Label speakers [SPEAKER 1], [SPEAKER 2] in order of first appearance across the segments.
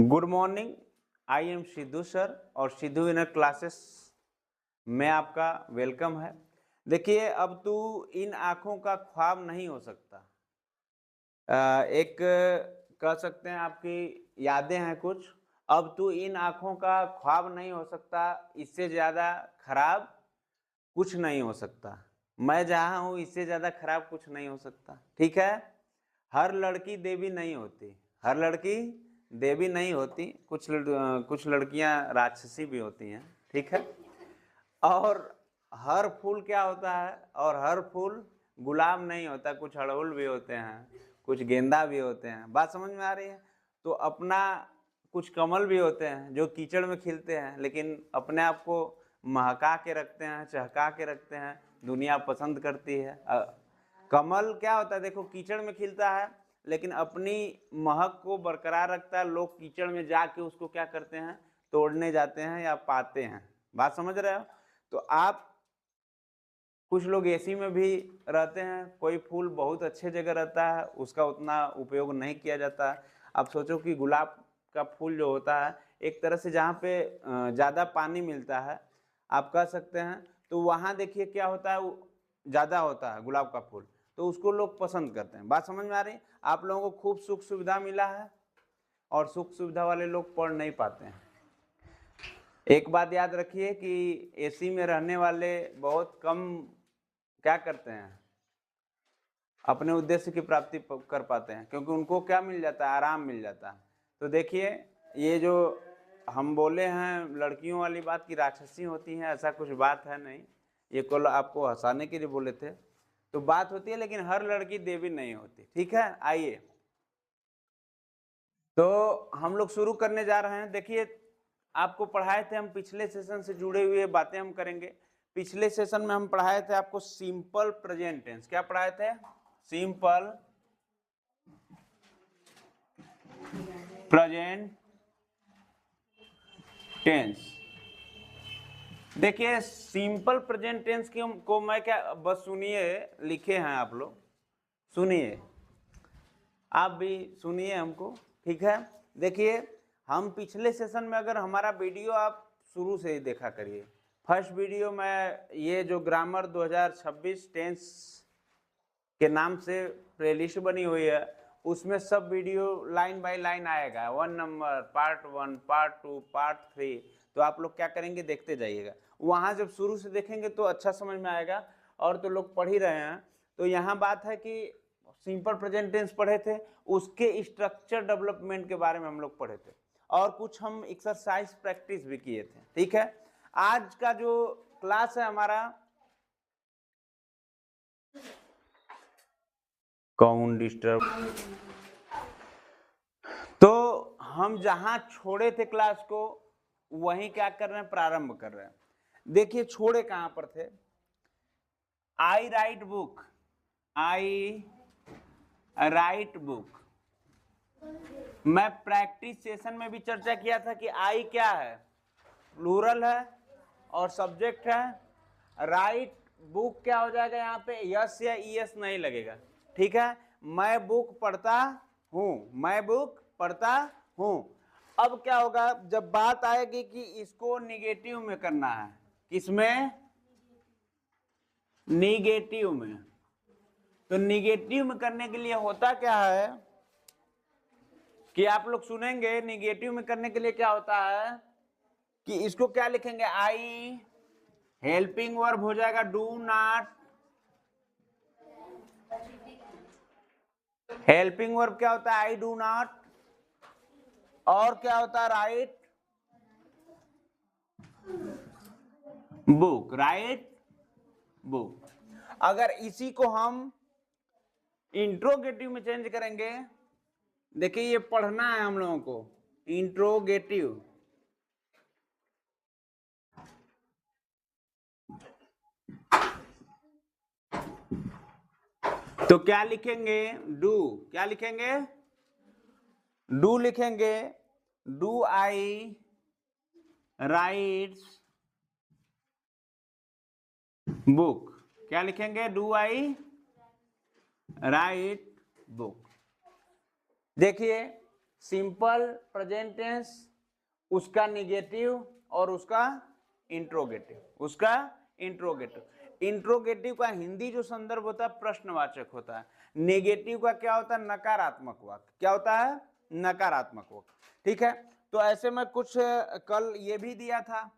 [SPEAKER 1] Good morning. I am Sidhu sir और Sidhu inner classes में आपका वेलकम है। देखिए, अब तू इन आँखों का ख्वाब नहीं हो सकता। एक कह सकते हैं आपकी यादें हैं कुछ। अब तू इन आँखों का ख्वाब नहीं हो सकता, इससे ज़्यादा खराब कुछ नहीं हो सकता। मैं जहाँ हूँ इससे ज़्यादा खराब कुछ नहीं हो सकता, ठीक है? हर लड़की देवी नहीं होती, हर लड़की देवी नहीं होती, कुछ लड़कियां राक्षसी भी होती हैं, ठीक है? और हर फूल क्या होता है, और हर फूल गुलाब नहीं होता, कुछ अड़हुल भी होते हैं, कुछ गेंदा भी होते हैं। बात समझ में आ रही है? तो अपना कुछ कमल भी होते हैं जो कीचड़ में खिलते हैं, लेकिन अपने आप को महका के रखते हैं, चहका के रखते हैं, दुनिया पसंद करती है। कमल क्या होता है, देखो कीचड़ में खिलता है लेकिन अपनी महक को बरकरार रखता है। लोग कीचड़ में जाके उसको क्या करते हैं, तोड़ने जाते हैं या पाते हैं। बात समझ रहे हो? तो आप कुछ लोग एसी में भी रहते हैं, कोई फूल बहुत अच्छे जगह रहता है, उसका उतना उपयोग नहीं किया जाता। आप सोचो कि गुलाब का फूल जो होता है, एक तरह से जहाँ पे ज़्यादा पानी मिलता है, आप कह सकते हैं, तो वहाँ देखिए क्या होता है, ज़्यादा होता है गुलाब का फूल, तो उसको लोग पसंद करते हैं। बात समझ में आ रही है? आप लोगों को खूब सुख सुविधा मिला है और सुख सुविधा वाले लोग पढ़ नहीं पाते हैं। एक बात याद रखिए कि एसी में रहने वाले बहुत कम क्या करते हैं, अपने उद्देश्य की प्राप्ति कर पाते हैं, क्योंकि उनको क्या मिल जाता है, आराम मिल जाता है। तो देखिए, ये जो हम बोले हैं लड़कियों वाली बात की राक्षसी होती हैं, ऐसा कुछ बात है नहीं, ये कल आपको हंसाने के लिए बोले थे। तो बात होती है, लेकिन हर लड़की देवी नहीं होती, ठीक है? आइए, तो हम लोग शुरू करने जा रहे हैं। देखिए, आपको पढ़ाए थे हम, पिछले सेशन से जुड़े हुए बातें हम करेंगे। पिछले सेशन में हम पढ़ाए थे आपको सिंपल प्रेजेंट टेंस। क्या पढ़ाए थे? Simple present tense. देखिए, सिंपल प्रेजेंट टेंस को मैं क्या, बस सुनिए, लिखे हैं आप लोग, सुनिए, आप भी सुनिए हमको, ठीक है? देखिए, हम पिछले सेशन में, अगर हमारा वीडियो आप शुरू से ही देखा करिए, फर्स्ट वीडियो में ये जो ग्रामर 2026 टेंस के नाम से प्लेलिस्ट बनी हुई है, उसमें सब वीडियो लाइन बाय लाइन आएगा, 1 नंबर, पार्ट 1, पार्ट 2, पार्ट 3। तो आप लोग क्या करेंगे, देखते जाइएगा। वहाँ जब शुरू से देखेंगे तो अच्छा समझ में आएगा, और तो लोग पढ़ ही रहे हैं। तो यहाँ बात है कि सिंपल प्रेजेंट टेंस पढ़े थे, उसके स्ट्रक्चर डेवलपमेंट के बारे में हम लोग पढ़े थे, और कुछ हम एक्सरसाइज प्रैक्टिस भी किए थे, ठीक है? आज का जो क्लास है हमारा, कौन डिस्टर्ब, तो हम जहां छोड़े थे क्लास को, वहीं क्या कर रहे हैं, प्रारंभ कर रहे हैं। देखिए, छोड़े कहां पर थे? आई राइट बुक, आई राइट बुक। मैं प्रैक्टिस सेशन में भी चर्चा किया था कि आई क्या है, प्लूरल है और सब्जेक्ट है। राइट बुक क्या हो जाएगा, यहाँ पे यस या ईएस नहीं लगेगा, ठीक है? मैं बुक पढ़ता हूं, मैं बुक पढ़ता हूं। अब क्या होगा, जब बात आएगी कि इसको निगेटिव में करना है, किसमें? निगेटिव में। तो निगेटिव में करने के लिए होता क्या है कि आप लोग सुनेंगे, निगेटिव में करने के लिए क्या होता है कि इसको क्या लिखेंगे, आई हेल्पिंग वर्ब हो जाएगा डू नॉट। हेल्पिंग वर्ब क्या होता है, आई डू नॉट। और क्या होता है, राइट बुक, राइट बुक। अगर इसी को हम इंट्रोगेटिव में चेंज करेंगे, देखिए ये पढ़ना है हम लोगों को, इंट्रोगेटिव। तो क्या लिखेंगे, डू। क्या लिखेंगे, डू लिखेंगे। Do I rights book. क्या लिखेंगे, डू आई राइट बुक। देखिए, सिंपल प्रेजेंट टेंस, उसका निगेटिव और उसका इंट्रोगेटिव। इंट्रोगेटिव का हिंदी जो संदर्भ होता है प्रश्नवाचक होता है, नेगेटिव का क्या होता है, नकारात्मक वाक्य। क्या होता है, नकारात्मक वाक्य। ठीक है, तो ऐसे में कुछ कल ये भी दिया था,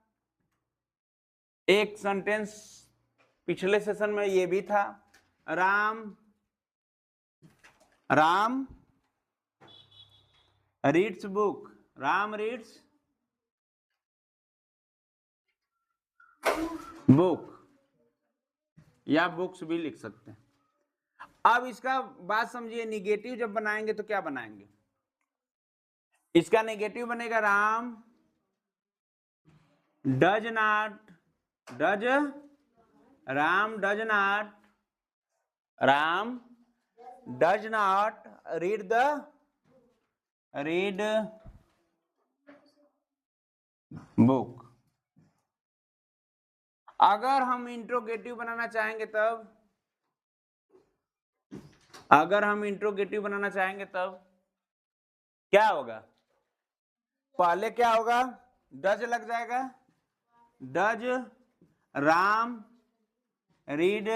[SPEAKER 1] एक सेंटेंस पिछले सेशन में ये भी था, Ram reads book, Ram reads book, या बुक्स भी लिख सकते हैं। अब इसका बात समझिए, निगेटिव जब बनाएंगे तो क्या बनाएंगे, इसका नेगेटिव बनेगा Ram does not read book. अगर हम इंट्रोगेटिव बनाना चाहेंगे तब क्या होगा, पहले क्या होगा, डज लग जाएगा, डज राम रीड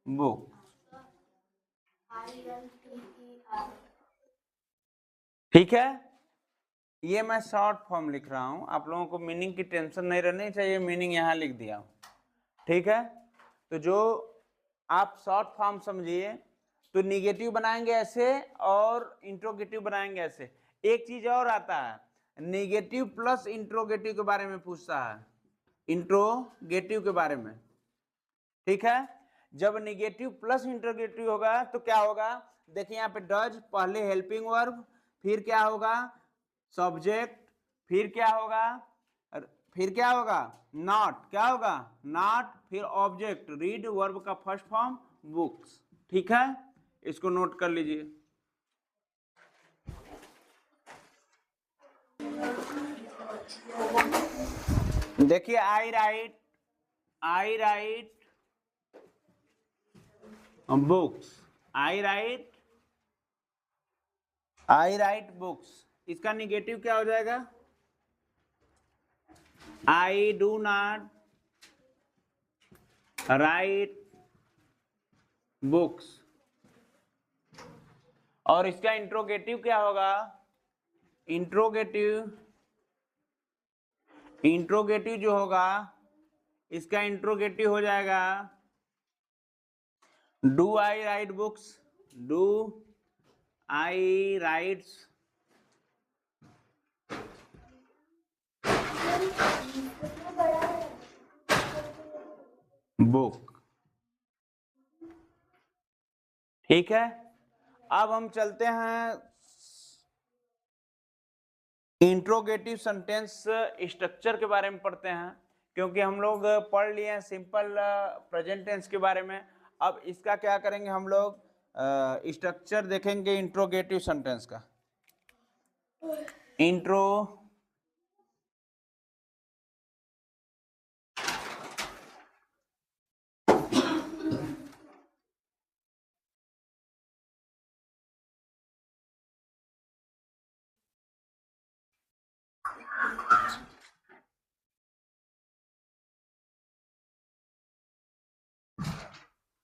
[SPEAKER 1] बुक। ठीक है, ये मैं शॉर्ट फॉर्म लिख रहा हूं, आप लोगों को मीनिंग की टेंशन नहीं रहनी चाहिए, मीनिंग यहां लिख दिया हूं। ठीक है, तो जो आप शॉर्ट फॉर्म समझिए, तो निगेटिव बनाएंगे ऐसे और इंट्रोगेटिव बनाएंगे ऐसे। एक चीज और आता है, निगेटिव प्लस इंट्रोगेटिव के बारे में पूछता है, इंट्रोगेटिव के बारे में। ठीक है, जब निगेटिव प्लस इंट्रोगेटिव होगा तो क्या होगा, देखिए यहाँ पे डज पहले हेल्पिंग वर्ब, फिर क्या होगा सब्जेक्ट, फिर क्या होगा नॉट, क्या होगा नॉट, फिर ऑब्जेक्ट रीड, वर्ब का फर्स्ट फॉर्म बुक्स। ठीक है, इसको नोट कर लीजिए। देखिए आई राइट बुक्स, आई राइट बुक्स, इसका निगेटिव क्या हो जाएगा, I do not right books. और इसका इंट्रोगेटिव क्या होगा, इंट्रोगेटिव जो होगा, इसका इंट्रोगेटिव हो जाएगा do I right books, do I rights book. ठीक है, अब हम चलते हैं इंट्रोगेटिव सेंटेंस स्ट्रक्चर के बारे में पढ़ते हैं, क्योंकि हम लोग पढ़ लिए हैं सिंपल प्रेजेंट टेंस के बारे में। अब इसका क्या करेंगे, हम लोग स्ट्रक्चर देखेंगे इंट्रोगेटिव सेंटेंस का।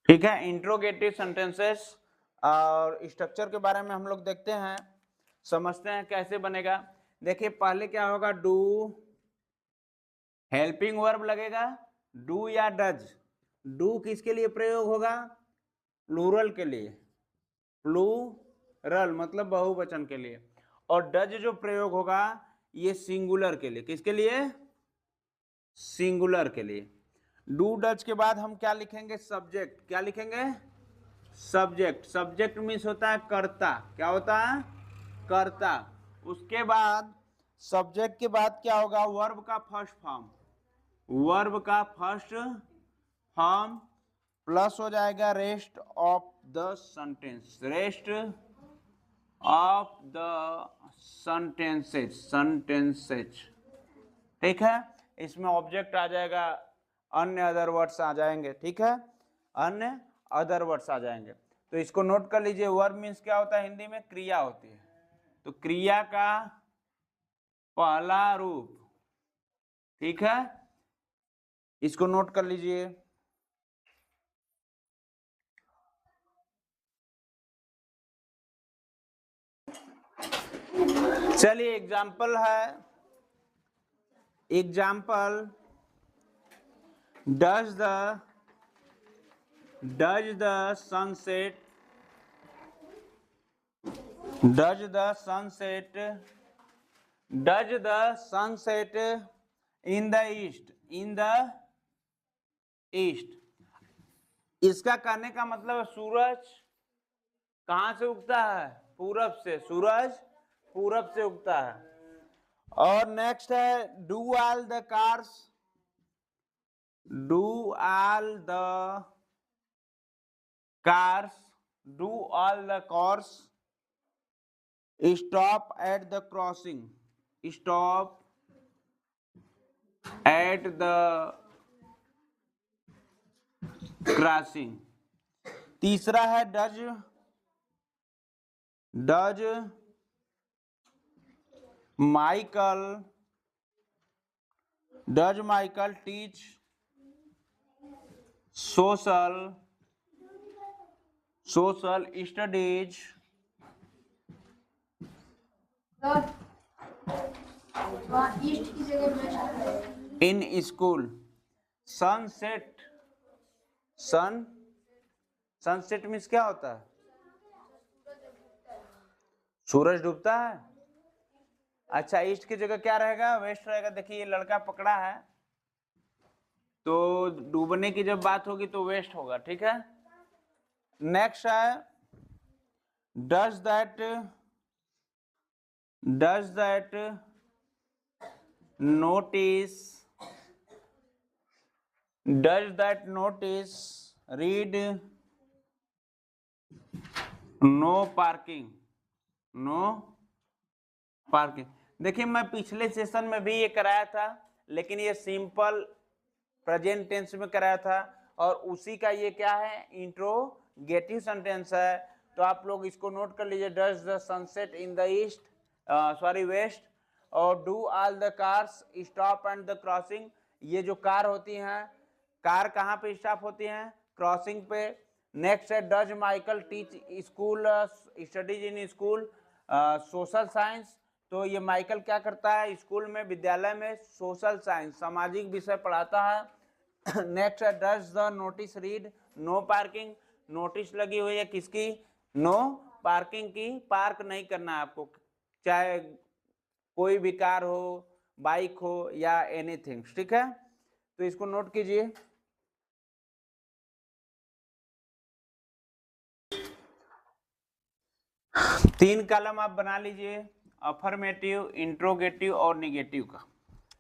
[SPEAKER 1] ठीक है, इंट्रोगेटिव सेंटेंसेस और स्ट्रक्चर के बारे में हम लोग देखते हैं, समझते हैं कैसे बनेगा। देखिए पहले क्या होगा, डू हेल्पिंग वर्ब लगेगा, डू या डज। डू किसके लिए प्रयोग होगा, प्लूरल के लिए, प्लूरल मतलब बहुवचन के लिए। और डज जो प्रयोग होगा ये सिंगुलर के लिए, किसके लिए, सिंगुलर के लिए। डू डज के बाद हम क्या लिखेंगे, सब्जेक्ट। क्या लिखेंगे, सब्जेक्ट। सब्जेक्ट मीन्स होता है कर्ता, क्या होता है, कर्ता। उसके बाद सब्जेक्ट के बाद क्या होगा, वर्ब का फर्स्ट फॉर्म, वर्ब का फर्स्ट फॉर्म प्लस हो जाएगा rest of the sentence, rest of the sentences. ठीक है, इसमें ऑब्जेक्ट आ जाएगा, अन्य अदर वर्ड्स आ जाएंगे। ठीक है, अन्य अदर वर्ड्स आ जाएंगे। तो इसको नोट कर लीजिए, वर्ब मीन्स क्या होता है, हिंदी में क्रिया होती है। तो क्रिया का पहला रूप, ठीक है, इसको नोट कर लीजिए। चलिए एग्जाम्पल है, example, does the sunset, does the sunset, does the sunset in the east, in the east. इसका कहने का मतलब है सूरज कहां से उगता है? पूरब से। सूरज पूरब से उगता है। और नेक्स्ट है do all the cars, do all the cars, do all the cars stop at the crossing, stop at the crossing. तीसरा है does Michael teach social studies in school. Sunset, sunset means क्या होता है? सूरज डूबता है। अच्छा, east की जगह क्या रहेगा? वेस्ट रहेगा। देखिए ये लड़का पकड़ा है, तो डूबने की जब बात होगी तो वेस्ट होगा, ठीक है। नेक्स्ट है does that notice, read no parking, no parking. देखिए मैं पिछले सेशन में भी ये कराया था, लेकिन ये सिंपल प्रेजेंट टेंस में कराया था, और उसी का ये क्या है? इंट्रोगेटिव सेंटेंस है। तो आप लोग इसको नोट कर लीजिए। Does the sunset in the east, sorry west, और do all the cars stop and the crossing. ये जो कार होती हैं, कार कहाँ पे स्टॉप होती हैं? क्रॉसिंग पे। नेक्स्ट है does Michael teach school studies in school social science. तो ये माइकल क्या करता है? स्कूल में, विद्यालय में सोशल साइंस, सामाजिक विषय पढ़ाता है। नेक्स्ट है does the notice read no parking. Notice लगी हुई है किसकी? नो पार्किंग की। पार्क नहीं करना है आपको, चाहे कोई भी कार हो, बाइक हो या एनीथिंग, ठीक है। तो इसको नोट कीजिए। तीन कॉलम आप बना लीजिए, अफर्मेटिव, इंट्रोगेटिव और निगेटिव का,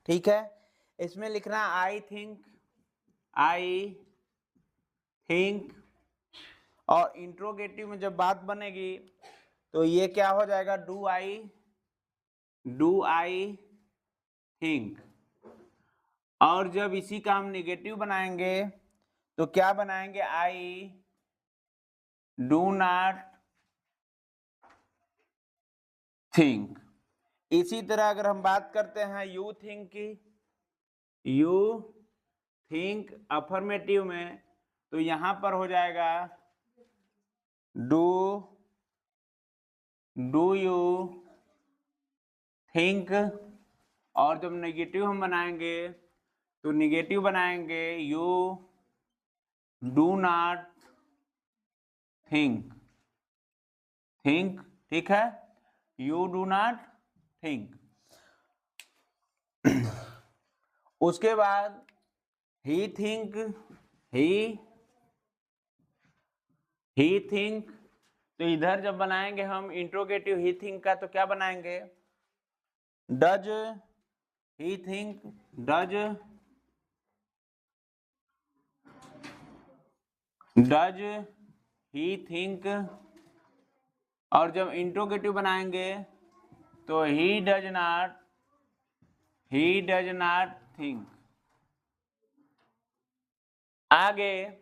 [SPEAKER 1] ठीक है। इसमें लिखना आई थिंक, और इंट्रोगेटिव में जब बात बनेगी तो ये क्या हो जाएगा? Do I think. और जब इसी का हम निगेटिव बनाएंगे तो क्या बनाएंगे? I do not think. इसी तरह अगर हम बात करते हैं यू थिंक की, यू थिंक अफर्मेटिव में, तो यहां पर हो जाएगा डू यू थिंक। और जब नेगेटिव हम बनाएंगे तो नेगेटिव बनाएंगे यू डू नॉट थिंक, ठीक है। You do not think. उसके बाद ही थिंक, ही थिंक। तो इधर जब बनाएंगे हम इंट्रोगेटिव ही थिंक का, तो क्या बनाएंगे? Does he think, does he think. और जब इंट्रोगेटिव बनाएंगे तो ही डज नॉट थिंक। आगे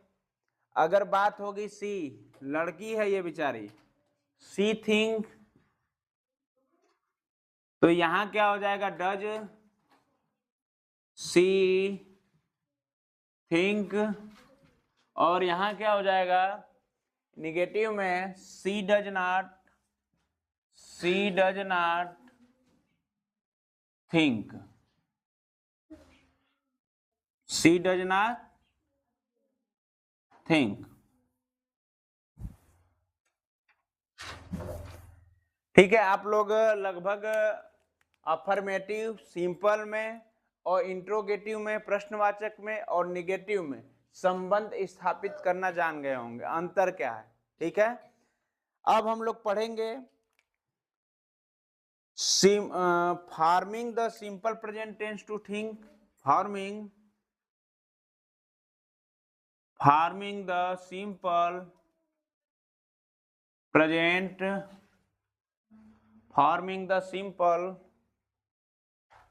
[SPEAKER 1] अगर बात होगी सी, लड़की है ये बेचारी, सी थिंक तो यहां क्या हो जाएगा, डज सी थिंक, और यहां क्या हो जाएगा निगेटिव में, she does not think, she does not think. ठीक है, आप लोग लगभग अफर्मेटिव, सिंपल में और इंट्रोगेटिव में, प्रश्नवाचक में और निगेटिव में संबंध स्थापित करना जान गए होंगे, अंतर क्या है। ठीक है, अब हम लोग पढ़ेंगे forming the simple present tense to think, forming the simple present, forming the simple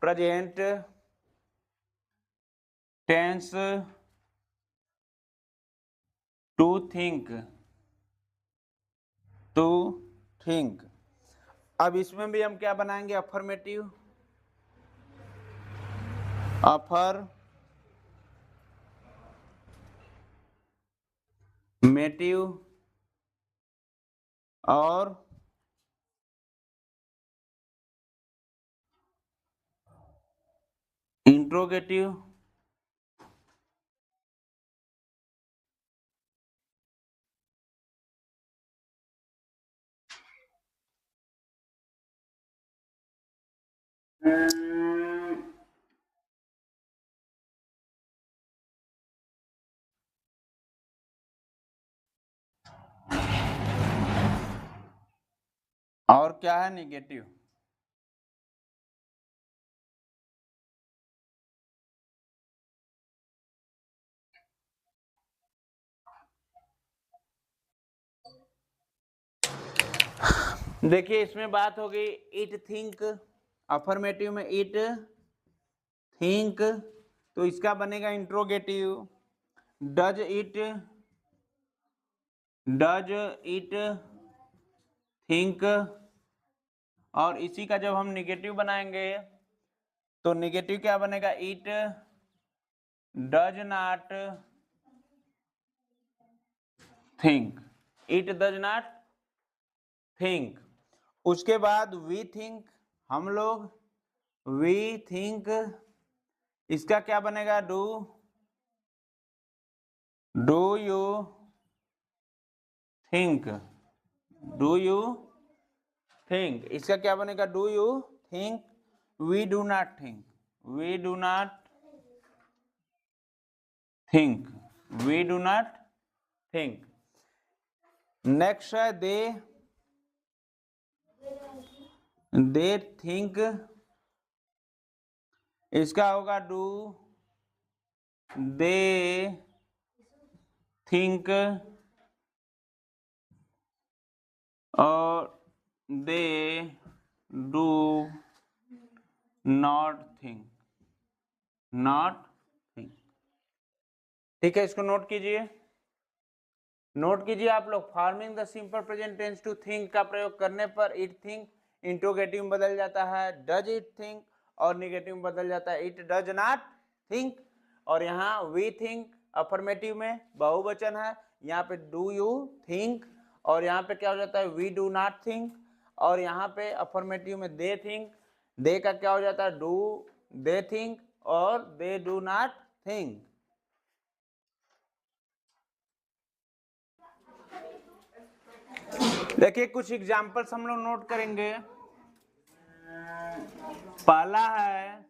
[SPEAKER 1] present tense to think, अब इसमें भी हम क्या बनाएंगे, अफर्मेटिव और इंट्रोगेटिव। और क्या है, निगेटिव। देखिए इसमें बात हो गई इट थिंक, अफर्मेटिव में इट थिंक, तो इसका बनेगा इंट्रोगेटिव, डज इट थिंक, और इसी का जब हम निगेटिव बनाएंगे तो निगेटिव क्या बनेगा, it does not think, it does not think. उसके बाद वी थिंक, हम लोग वी थिंक, इसका क्या बनेगा, डू यू थिंक, इसका क्या बनेगा, do you think, we do not think, we do not think. Next है दे थिंक, इसका होगा डू दे थिंक, और दे डू नॉट थिंक, ठीक है, इसको नोट कीजिए आप लोग। Forming the simple present tense to think का प्रयोग करने पर इट थिंक इंट्रोगेटिव में बदल जाता है, डज इट थिंक, और निगेटिव में बदल जाता है, इट डज नॉट थिंक। और यहाँ वी थिंक अफर्मेटिव में बहुवचन है, यहाँ पे डू यू थिंक, और यहाँ पे क्या हो जाता है, वी डू नॉट थिंक, और यहाँ पे अफर्मेटिव में दे थिंक, दे का क्या हो जाता है, डू दे थिंक, और दे डू नॉट थिंक। देखिए कुछ एग्जाम्पल्स हम लोग नोट करेंगे। पहला है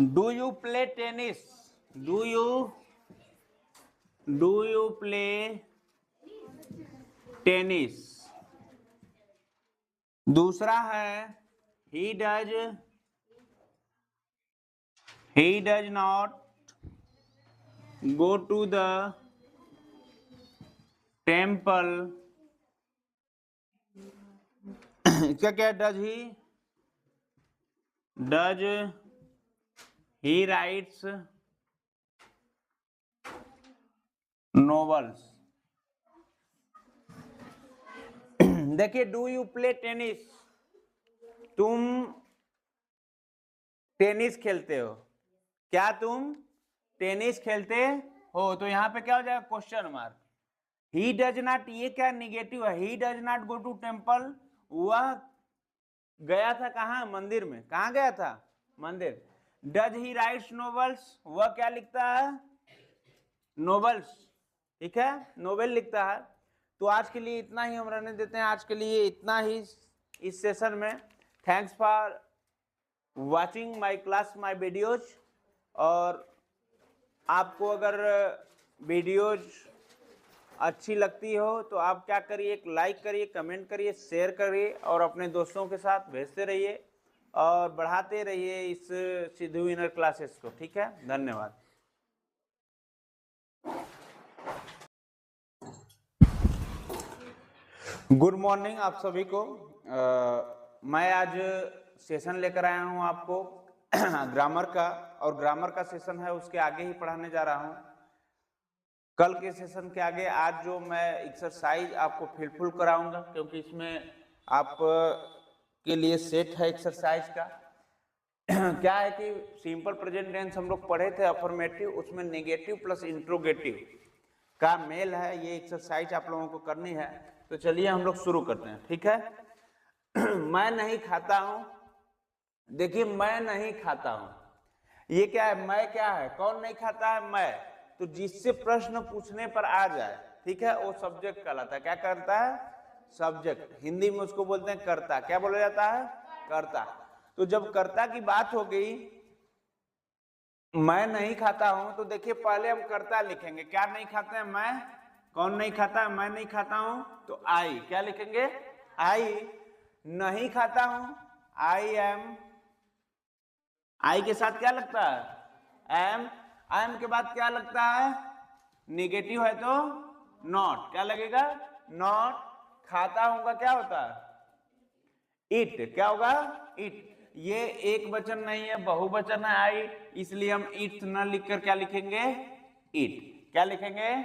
[SPEAKER 1] do you play tennis, do you play tennis. दूसरा है he does not go to the temple, इसका क्या, डज ही राइट्स नोवेल्स। देखिए डू यू प्ले टेनिस, तुम टेनिस खेलते हो, क्या तुम टेनिस खेलते हो? तो यहाँ पे क्या हो जाएगा, question mark. He does not, ये क्या निगेटिव है, he does not go to temple, वह गया था कहाँ, मंदिर में, कहाँ गया था, मंदिर। डज ही राइट्स नोवेल्स, वह क्या लिखता है, नोवेल्स, ठीक है, नोवेल लिखता है। तो आज के लिए इतना ही हम रहने देते हैं, आज के लिए इतना ही इस सेशन में। Thanks for watching my class, my videos. और आपको अगर वीडियोज अच्छी लगती हो तो आप क्या करिए, एक लाइक करिए, कमेंट करिए, शेयर करिए और अपने दोस्तों के साथ भेजते रहिए और बढ़ाते रहिए इस सिद्धू इनर क्लासेस को, ठीक है। धन्यवाद। गुड मॉर्निंग आप सभी को। मैं आज सेशन लेकर आया हूं आपको ग्रामर का, और ग्रामर का सेशन है उसके आगे ही पढ़ाने जा रहा हूं। कल के सेशन के आगे आज जो मैं एक्सरसाइज आपको फिलफुल कराऊंगा, क्योंकि इसमें आप के लिए सेट है एक्सरसाइज का। क्या है कि सिंपल प्रेजेंट टेंस हम लोग पढ़े थे अफर्मेटिव, उसमें नेगेटिव प्लस इंट्रोगेटिव का मेल है, ये एक्सरसाइज आप लोगों को करनी है। तो चलिए हम लोग शुरू करते हैं, ठीक है। मैं नहीं खाता हूं, देखिए मैं नहीं खाता हूं, ये क्या है, मैं क्या है, कौन नहीं खाता है, मैं। तो जिससे प्रश्न पूछने पर आ जाए, ठीक है, वो सब्जेक्ट कहलाता है। क्या करता है, सब्जेक्ट। हिंदी में उसको बोलते हैं कर्ता। क्या बोला जाता है, कर्ता। तो जब कर्ता की बात हो गई, मैं नहीं खाता हूं, तो देखिए पहले हम कर्ता लिखेंगे। क्या नहीं खाते हैं, मैं। कौन नहीं खाता है, मैं नहीं खाता हूं, तो आई। क्या लिखेंगे, आई। नहीं खाता हूं, आई एम। आई के साथ क्या लगता है, एम। एम के बाद क्या लगता है, निगेटिव है तो नॉट। क्या लगेगा, नॉट। खाता हूं का क्या होता है, इट। क्या होगा, इट। ये एक वचन नहीं है, बहुवचन है आई, इसलिए हम इट ना लिखकर क्या लिखेंगे, इट। क्या लिखेंगे,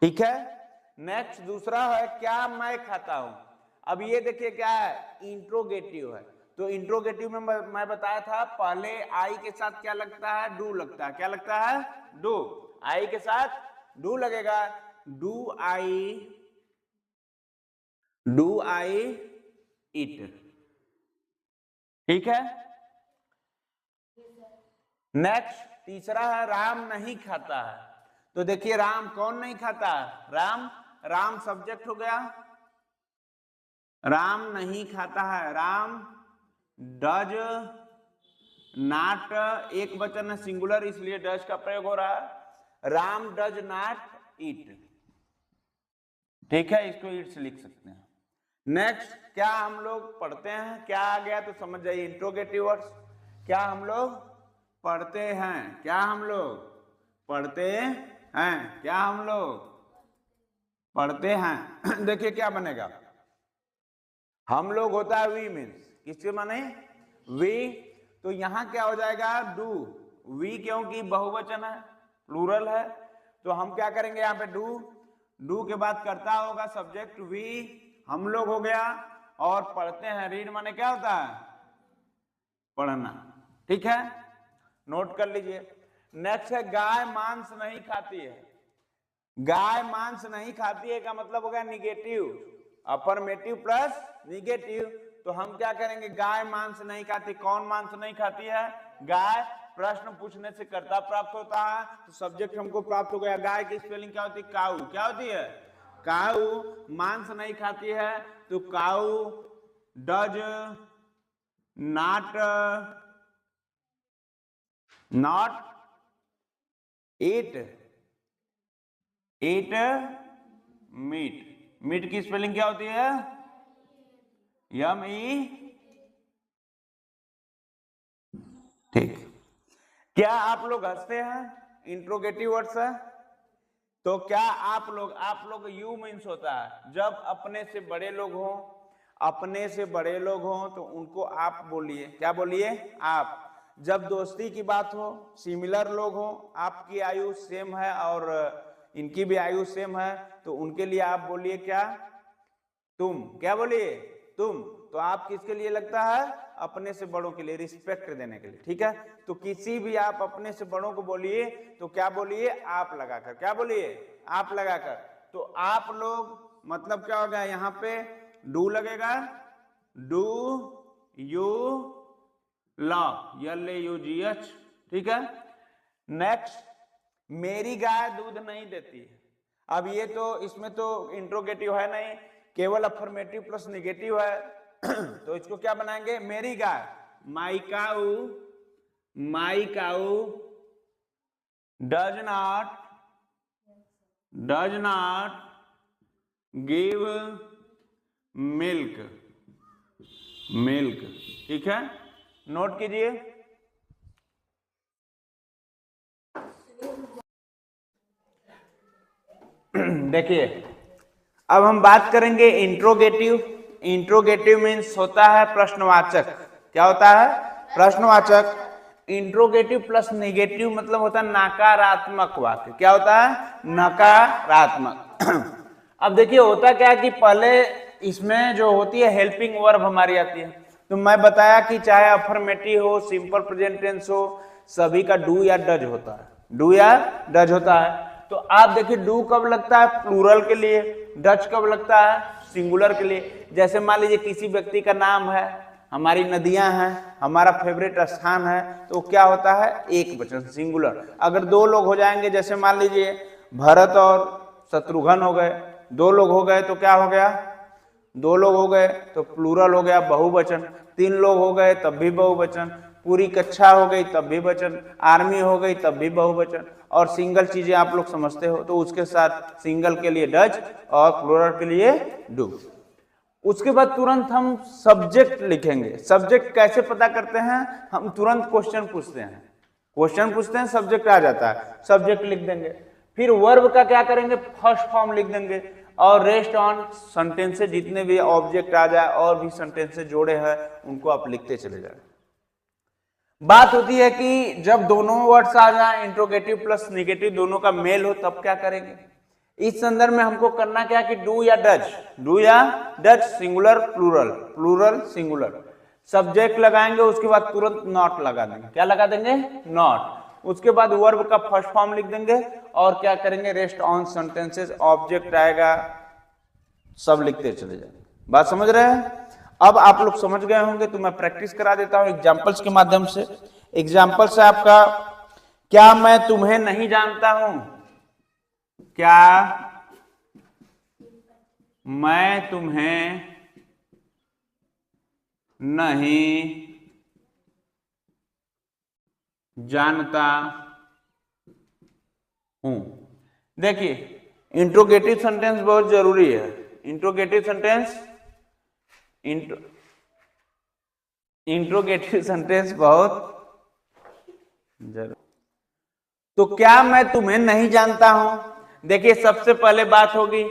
[SPEAKER 1] ठीक है। नेक्स्ट दूसरा है, क्या मैं खाता हूं। अब ये देखिए क्या है, इंट्रोगेटिव है। तो इंट्रोगेटिव में मैं बताया था पहले आई के साथ क्या लगता है, डू लगता है। क्या लगता है, डू। आई के साथ डू लगेगा। डू आई इट, ठीक है। नेक्स्ट तीसरा है, राम नहीं खाता है। तो देखिए राम कौन नहीं खाता है, राम। राम सब्जेक्ट हो गया, राम नहीं खाता है, राम डज नॉट, एक वचन है सिंगुलर, इसलिए डज का प्रयोग हो रहा है। राम डज नॉट ईट, ठीक है, इसको ईट्स लिख सकते हैं। नेक्स्ट, क्या हम लोग पढ़ते हैं, क्या आ गया तो समझ जाइए, इंट्रोगेटिव वर्ड्स। क्या हम लोग पढ़ते हैं, क्या हम लोग पढ़ते हैं, क्या हम लोग पढ़ते हैं। देखिए क्या बनेगा, हम लोग होता है वी, मीन्स किसके माने, वी। तो यहां क्या हो जाएगा, डू। वी क्योंकि बहुवचन है, प्लूरल है, तो हम क्या करेंगे यहाँ पे, डू। डू के बाद करता होगा सब्जेक्ट वी, हम लोग हो गया, और पढ़ते हैं, रीड माने क्या होता है, पढ़ना, ठीक है, नोट कर लीजिए। नेक्स्ट है, गाय मांस नहीं खाती है। गाय मांस नहीं खाती है का मतलब हो गया निगेटिव, अफर्मेटिव प्लस निगेटिव। तो हम क्या करेंगे, गाय मांस नहीं खाती, कौन मांस नहीं खाती है, गाय। प्रश्न पूछने से कर्ता प्राप्त होता है, तो सब्जेक्ट हमको प्राप्त हो गया। गाय की स्पेलिंग क्या होती है, काऊ। क्या होती है, काऊ। मांस नहीं खाती है, तो cow does not eat meat. Meat की स्पेलिंग क्या होती है, यम ई, ठीक। क्या आप लोग हंसते हैं, इंट्रोगेटिव वर्ड्स है। तो क्या आप लोग यू मीन्स होता है जब अपने से बड़े लोग हों, अपने से बड़े लोग हों तो उनको आप बोलिए। क्या बोलिए, आप। जब दोस्ती की बात हो, सिमिलर लोग हों, आपकी आयु सेम है और इनकी भी आयु सेम है, तो उनके लिए आप बोलिए क्या, तुम। क्या बोलिए, तुम, तो आप किसके लिए लगता है, अपने से बड़ों के लिए, रिस्पेक्ट देने के लिए, ठीक है। तो किसी भी आप अपने से बड़ों को बोलिए तो क्या बोलिए, आप लगाकर, क्या बोलिए, आप लगाकर। तो आप लोग मतलब क्या होगा, यहाँ पे डू लगेगा, डू यू लॉ, LAUGH, ठीक है। नेक्स्ट, मेरी गाय दूध नहीं देती है। अब ये तो इसमें तो इंट्रोगेटिव है नहीं, केवल अफर्मेटिव प्लस निगेटिव है तो इसको क्या बनाएंगे, मेरी गाय, माई काऊ, माई काऊ डज नॉट गिव मिल्क, ठीक है, नोट कीजिए। देखिए अब हम बात करेंगे इंट्रोगेटिव। इंट्रोगेटिव मीन्स होता है प्रश्नवाचक, क्या होता है, प्रश्नवाचक। इंट्रोगेटिव प्लस नेगेटिव मतलब होता है नकारात्मक वाक्य, क्या होता है, नकारात्मक। अब देखिए होता क्या है कि पहले इसमें जो होती है हेल्पिंग वर्ब हमारी आती है, तो मैं बताया कि चाहे अफर्मेटिव हो, सिंपल प्रेजेंट टेंस हो, सभी का डू या डज होता है, डू या डज होता है। तो आप देखिए डू कब लगता है, प्लूरल के लिए, डज कब लगता है, सिंगुलर के लिए। जैसे मान लीजिए किसी व्यक्ति का नाम है, हमारी नदियां हैं, हमारा फेवरेट स्थान है, तो क्या होता है, एक वचन, सिंगुलर। अगर दो लोग हो जाएंगे, जैसे मान लीजिए भरत और शत्रुघ्न हो गए, दो लोग हो गए तो क्या हो गया, दो लोग हो गए तो प्लूरल हो गया, बहुवचन। तीन लोग हो गए तब भी बहुवचन, पूरी कक्षा हो गई तब भी वचन, आर्मी हो गई तब भी बहुवचन, और सिंगल चीजें आप लोग समझते हो तो उसके साथ सिंगल के लिए डज और प्लूरल के लिए डू। उसके बाद तुरंत हम सब्जेक्ट लिखेंगे। सब्जेक्ट कैसे पता करते हैं, हम तुरंत क्वेश्चन पूछते हैं, सब्जेक्ट आ जाता है, सब्जेक्ट लिख देंगे। फिर वर्ब का क्या करेंगे, फर्स्ट फॉर्म लिख देंगे, और रेस्ट ऑन सेंटेंसेस, जितने भी ऑब्जेक्ट आ जाए और भी सेंटेंसेस जोड़े हैं उनको आप लिखते चले जाए। बात होती है कि जब दोनों वर्ड्स आ जाए, इंट्रोगेटिव प्लस नेगेटिव दोनों का मेल हो, तब क्या करेंगे। इस संदर्भ में हमको करना क्या कि डू या does, singular plural, plural singular. Subject लगाएंगे, उसके बाद तुरंत नॉट लगा देंगे, क्या लगा देंगे, नॉट। उसके बाद वर्ब का फर्स्ट फॉर्म लिख देंगे, और क्या करेंगे, रेस्ट ऑन सेंटेंसेस, ऑब्जेक्ट आएगा, सब लिखते चले जाए। बात समझ रहे हैं। अब आप लोग समझ गए होंगे, तो मैं प्रैक्टिस करा देता हूं एग्जाम्पल्स के माध्यम से। एग्जाम्पल से आपका, क्या मैं तुम्हें नहीं जानता हूं, क्या मैं तुम्हें नहीं जानता हूं। देखिए इंट्रोगेटिव सेंटेंस बहुत जरूरी है, इंट्रोगेटिव सेंटेंस बहुत जरूरी। तो क्या मैं तुम्हें नहीं जानता हूं, देखिए सबसे पहले बात होगी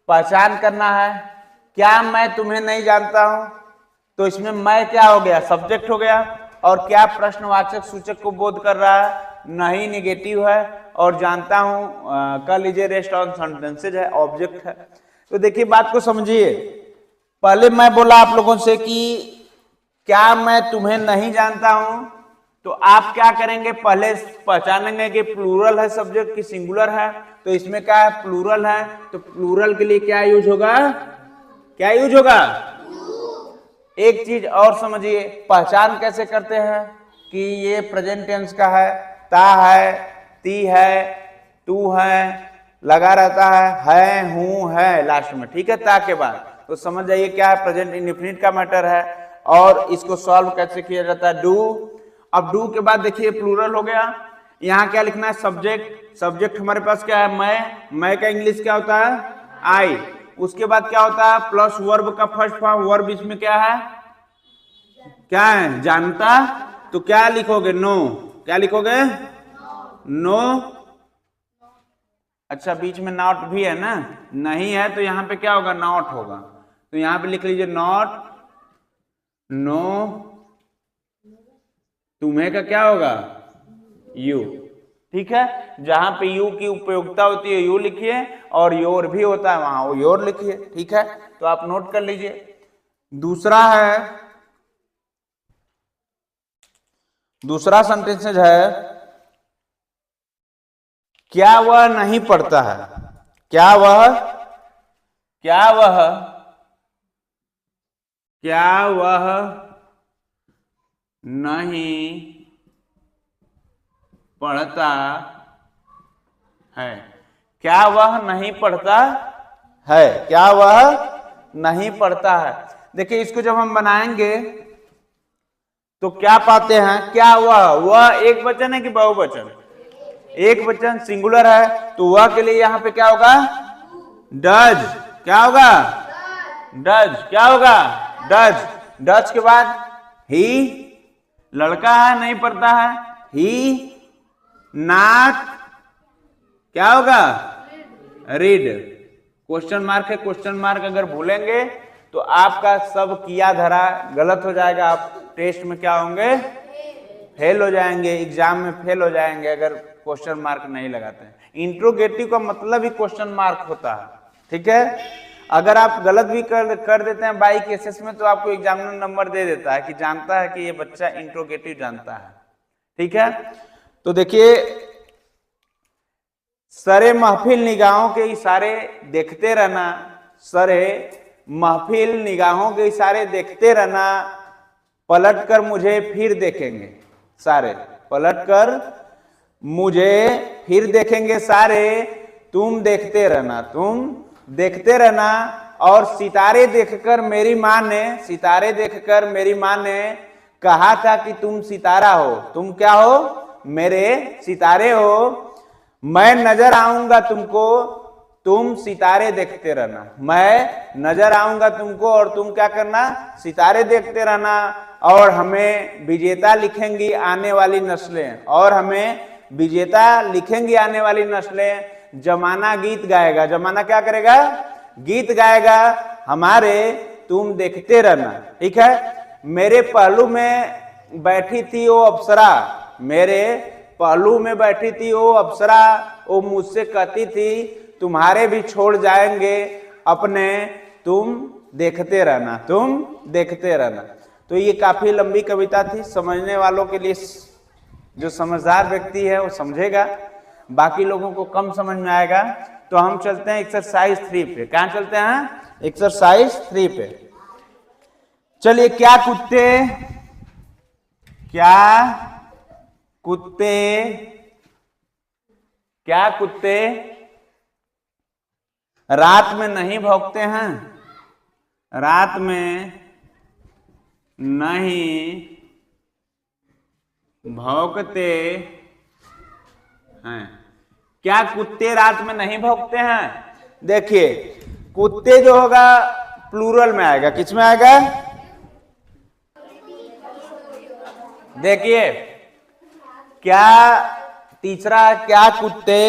[SPEAKER 1] पहचान करना है। क्या मैं तुम्हें नहीं जानता हूं, तो इसमें मैं क्या हो गया, सब्जेक्ट हो गया, और क्या प्रश्नवाचक सूचक को बोध कर रहा है, नहीं निगेटिव है, और जानता हूं कर लीजिए रेस्ट ऑन सेंटेंसेज है, ऑब्जेक्ट है। तो देखिए बात को समझिए, पहले मैं बोला आप लोगों से कि क्या मैं तुम्हें नहीं जानता हूं, तो आप क्या करेंगे, पहले पहचानेंगे कि प्लूरल है सब्जेक्ट की सिंगुलर है। तो इसमें क्या है, प्लूरल है, तो प्लूरल के लिए क्या यूज होगा, क्या यूज होगा। एक चीज और समझिए, पहचान कैसे करते हैं कि ये प्रेजेंट टेंस का है, ता है, ती है, तू है, लगा रहता है, हूं है लास्ट में, ठीक है, ता के बाद। तो समझ जाइए क्या है, प्रेजेंट इंडेफिनिट का मैटर है। और इसको सॉल्व कैसे किया जाता है, डू। अब डू के बाद देखिए प्लूरल हो गया, यहाँ क्या लिखना है, सब्जेक्ट। सब्जेक्ट हमारे पास क्या है, मैं का इंग्लिश क्या होता है, आई। उसके बाद क्या होता है, प्लस वर्ब का फर्स्ट फॉर्म, वर्ब इसमें क्या है, क्या है, जानता। तो क्या लिखोगे, नो, क्या लिखोगे, नो। अच्छा बीच में नॉट भी है ना, नहीं है तो यहाँ पे क्या होगा, नॉट होगा। तो यहाँ पे लिख लीजिए नॉट, नो, तुम्हें का क्या होगा, यू, ठीक है। जहां पे यू की उपयोगिता होती है यू लिखिए, और योर भी होता है वहां वो योर लिखिए, ठीक है। तो आप नोट कर लीजिए। दूसरा सेंटेंस है, क्या वह नहीं पढ़ता है? क्या वह नहीं पढ़ता है? क्या वह नहीं पढ़ता है? क्या वह नहीं पढ़ता है? देखिए, इसको जब हम बनाएंगे तो क्या पाते हैं? क्या वह एक वचन है कि बहुवचन? एक वचन, सिंगुलर है, तो वह के लिए यहां पे क्या होगा? डज। क्या होगा? डज। क्या होगा? डज। डज के बाद ही, लड़का है, नहीं पढ़ता है, ही नॉट, क्या होगा? रीड। क्वेश्चन मार्क है, क्वेश्चन मार्क अगर भूलेंगे तो आपका सब किया धरा गलत हो जाएगा, आप टेस्ट में क्या होंगे? फेल हो जाएंगे, एग्जाम में फेल हो जाएंगे अगर क्वेश्चन मार्क नहीं लगाते हैं। इंट्रोगेटिव का मतलब ही क्वेश्चन मार्क होता है, ठीक है? अगर आप गलत भी कर देते हैं बाई केसेस में तो आपको एग्जामिनर नंबर दे देता है कि जानता है कि ये बच्चा इंट्रोगेटिव जानता है, ठीक है? तो देखिए, सरे महफिल निगाहों के इशारे देखते रहना, सरे महफिल निगाहों के इशारे देखते रहना, पलट कर मुझे फिर देखेंगे सारे, पलट कर मुझे फिर देखेंगे सारे, तुम देखते रहना, तुम देखते रहना। और सितारे देखकर मेरी माँ ने, सितारे देखकर मेरी माँ ने कहा था कि तुम सितारा हो, तुम क्या हो? मेरे सितारे हो, मैं नजर आऊंगा तुमको, तुम सितारे देखते रहना। मैं नजर आऊंगा तुमको और तुम क्या करना? सितारे देखते रहना। और हमें विजेता लिखेंगी आने वाली नस्लें, और हमें विजेता लिखेंगी आने वाली नस्लें। जमाना गीत गाएगा, जमाना क्या करेगा? गीत गाएगा हमारे, तुम देखते रहना, ठीक है? मेरे पहलू में बैठी थी वो अप्सरा, मेरे पहलू में बैठी थी वो अप्सरा, वो मुझसे कहती थी तुम्हारे भी छोड़ जाएंगे अपने, तुम देखते रहना, तुम देखते रहना। तो ये काफी लंबी कविता थी, समझने वालों के लिए, जो समझदार व्यक्ति है वो समझेगा, बाकी लोगों को कम समझ में आएगा। तो हम चलते हैं एक्सरसाइज 3 पे। कहां चलते हैं? एक्सरसाइज 3 पे। चलिए, क्या कुत्ते रात में नहीं भौंकते हैं? रात में नहीं भौंकते हैं। क्या कुत्ते रात में नहीं भौंकते हैं? देखिए, कुत्ते जो होगा प्लूरल में आएगा, किस में आएगा? देखिए, क्या तीसरा, क्या कुत्ते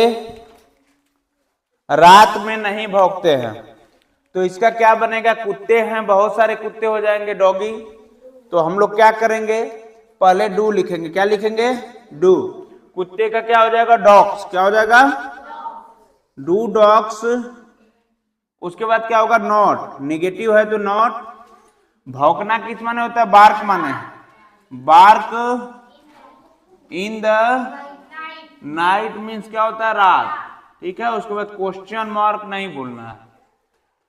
[SPEAKER 1] रात में नहीं भौंकते हैं, तो इसका क्या बनेगा? कुत्ते हैं, बहुत सारे कुत्ते हो जाएंगे, डॉगी। तो हम लोग क्या करेंगे? पहले डू लिखेंगे। क्या लिखेंगे? डू। कुत्ते का क्या हो जाएगा? डॉग्स। क्या हो जाएगा? Do dogs. उसके बाद क्या होगा? नॉट। निगेटिव है तो नॉट। भौंकना किस माने होता है? बार्क माने, bark in the night means क्या होता है? रात, ठीक है? उसके बाद क्वेश्चन मार्क नहीं बोलना है,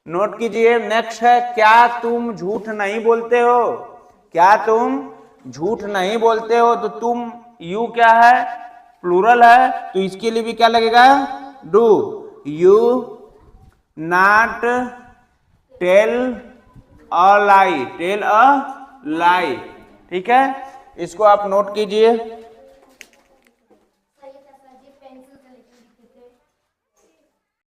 [SPEAKER 1] नोट कीजिए। नेक्स्ट है, क्या तुम झूठ नहीं बोलते हो? क्या तुम झूठ नहीं बोलते हो? तो तुम, यू क्या है? प्लूरल है, तो इसके लिए भी क्या लगेगा? Do. You not tell a lie, tell a lie, ठीक है? इसको आप नोट कीजिए।